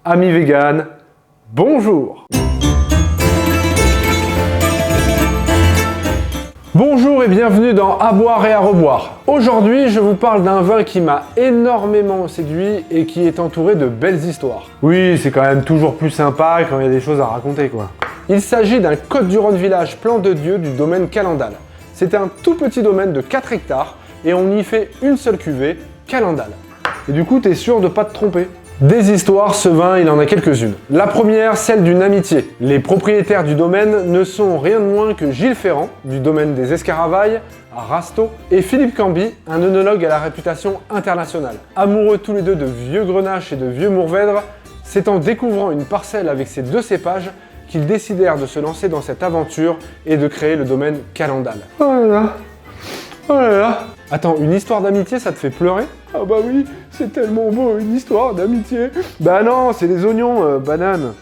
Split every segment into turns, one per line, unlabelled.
Amis vegan, bonjour! Bonjour et bienvenue dans À boire et à reboire. Aujourd'hui, je vous parle d'un vin qui m'a énormément séduit et qui est entouré de belles histoires. Oui, c'est quand même toujours plus sympa quand il y a des choses à raconter, quoi. Il s'agit d'un Côtes-du-Rhône village Plan de Dieu du domaine Calendal. C'est un tout petit domaine de 4 hectares et on y fait une seule cuvée, Calendal. Et du coup, t'es sûr de pas te tromper. Des histoires, ce vin, il en a quelques-unes. La première, celle d'une amitié. Les propriétaires du domaine ne sont rien de moins que Gilles Ferrand, du domaine des Escaravailles, à Rasteau, et Philippe Camby, un œnologue à la réputation internationale. Amoureux tous les deux de vieux grenache et de vieux mourvèdre, c'est en découvrant une parcelle avec ces deux cépages qu'ils décidèrent de se lancer dans cette aventure et de créer le domaine Calendal. Oh là là, oh là là. Attends, une histoire d'amitié, ça te fait pleurer? Ah bah oui, c'est tellement beau, une histoire d'amitié. Bah non, c'est les oignons, banane.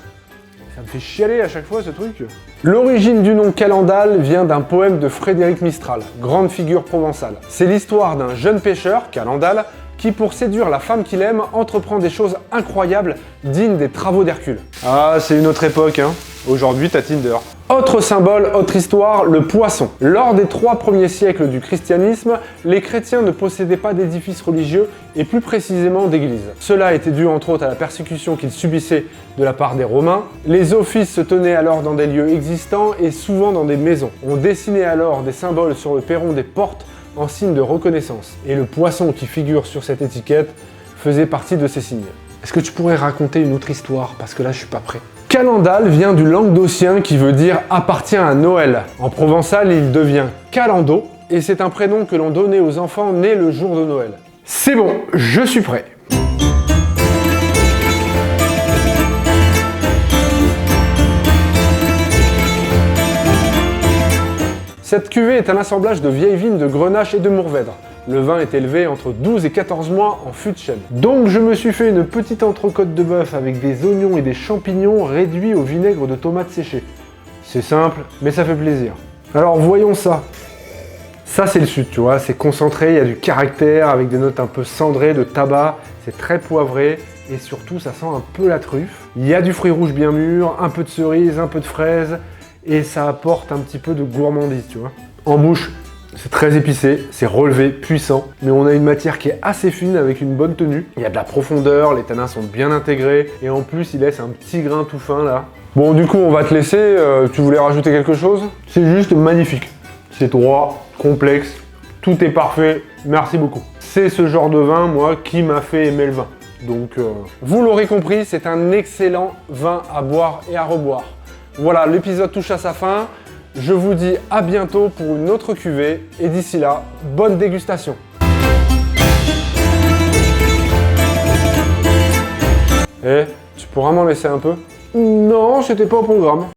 Ça me fait chialer à chaque fois, ce truc. L'origine du nom Calendal vient d'un poème de Frédéric Mistral, grande figure provençale. C'est l'histoire d'un jeune pêcheur, Calendal, qui pour séduire la femme qu'il aime, entreprend des choses incroyables, dignes des travaux d'Hercule. Ah, c'est une autre époque, hein. Aujourd'hui, t'as Tinder. Autre symbole, autre histoire, le poisson. Lors des 3 premiers siècles du christianisme, les chrétiens ne possédaient pas d'édifices religieux et plus précisément d'églises. Cela était dû entre autres à la persécution qu'ils subissaient de la part des Romains. Les offices se tenaient alors dans des lieux existants et souvent dans des maisons. On dessinait alors des symboles sur le perron des portes en signe de reconnaissance. Et le poisson qui figure sur cette étiquette faisait partie de ces signes. Est-ce que tu pourrais raconter une autre histoire? Parce que là, je suis pas prêt. Calendal vient du languedocien qui veut dire appartient à Noël. En provençal, il devient Calendo et c'est un prénom que l'on donnait aux enfants nés le jour de Noël. C'est bon, je suis prêt. Cette cuvée est un assemblage de vieilles vignes de Grenache et de Mourvèdre. Le vin est élevé entre 12 et 14 mois en fût de chêne. Donc je me suis fait une petite entrecôte de bœuf avec des oignons et des champignons réduits au vinaigre de tomates séchées. C'est simple, mais ça fait plaisir. Alors voyons ça. Ça c'est le sud, tu vois, c'est concentré, il y a du caractère avec des notes un peu cendrées de tabac, c'est très poivré et surtout ça sent un peu la truffe. Il y a du fruit rouge bien mûr, un peu de cerise, un peu de fraise et ça apporte un petit peu de gourmandise, tu vois. En bouche, c'est très épicé, c'est relevé, puissant, mais on a une matière qui est assez fine avec une bonne tenue. Il y a de la profondeur, les tanins sont bien intégrés, et en plus il laisse un petit grain tout fin là. Bon du coup on va te laisser, tu voulais rajouter quelque chose? C'est juste magnifique. C'est droit, complexe, tout est parfait, merci beaucoup. C'est ce genre de vin, moi, qui m'a fait aimer le vin. Donc vous l'aurez compris, c'est un excellent vin à boire et à reboire. Voilà, l'épisode touche à sa fin. Je vous dis à bientôt pour une autre cuvée et d'ici là, bonne dégustation. Eh, tu pourras m'en laisser un peu? Non, c'était pas au programme.